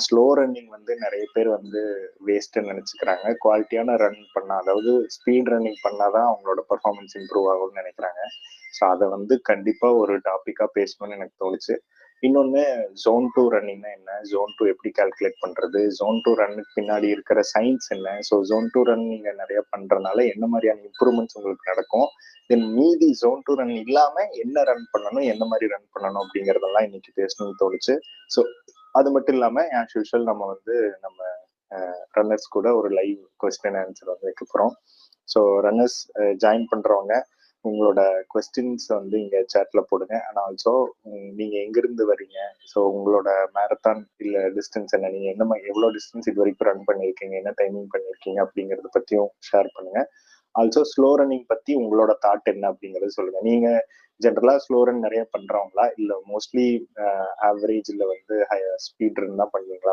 Slow running வந்து நிறைய பேர் வந்து வேஸ்ட்ன்னு நினைச்சுக்கிறாங்க. குவாலிட்டியான ரன் பண்ணா, அதாவது ஸ்பீட் ரன்னிங் பண்ணாதான் அவங்களோட பெர்ஃபார்மன்ஸ் இம்ப்ரூவ் ஆகும்னு நினைக்கிறாங்க. ஸோ அதை வந்து கண்டிப்பா ஒரு டாபிக்கா பேசணும்னு எனக்கு தோணுச்சு. இன்னொன்னு, ஜோன் டூ ரன்னிங்னா என்ன, ஜோன் டூ எப்படி கால்குலேட் பண்றது, ஜோன் டூ ரன்னுக்கு பின்னாடி இருக்கிற சயின்ஸ் என்ன, ஸோ ஜோன் டூ ரன் நீங்க நிறைய பண்றதுனால என்ன மாதிரியான இம்ப்ரூவ்மெண்ட்ஸ் உங்களுக்கு நடக்கும், தென் மீதி ஜோன் டூ ரன் இல்லாம என்ன ரன் பண்ணணும், எந்த மாதிரி ரன் பண்ணணும் அப்படிங்கறதெல்லாம் இன்னைக்கு பேசணும்னு தோணுச்சு. ஸோ அது மட்டும் இல்லாம ஆஸ் யூஷுவல் நம்ம வந்து நம்ம ரன்னர்ஸ் கூட ஒரு லைவ் கொஸ்டின் ஆன்சர் வந்து வைக்க போறோம். ஸோ ரன்னர்ஸ் ஜாயின் பண்றவங்க உங்களோட கொஸ்டின்ஸ் வந்து இங்க சேட்ல போடுங்க. அண்ட் ஆல்சோ நீங்க எங்கிருந்து வரீங்க, ஸோ உங்களோட மேரத்தான் இல்ல டிஸ்டன்ஸ் என்ன, நீங்க என்ன எவ்வளவு டிஸ்டன்ஸ் இது வரைக்கும் ரன் பண்ணிருக்கீங்க, என்ன டைமிங் பண்ணிருக்கீங்க அப்படிங்கறத பத்தியும் ஷேர் பண்ணுங்க. ஆல்சோ ஸ்லோ ரன்னிங் பத்தி உங்களோட தாட் என்ன அப்படிங்கறது சொல்லுங்க. நீங்க ஜென்ரலா ஸ்லோ ரன் நிறைய பண்றவங்களா, இல்ல மோஸ்ட்லி ஆவரேஜ் இல்ல வந்து ஸ்பீட் ரன் தான் பண்ணுவீங்களா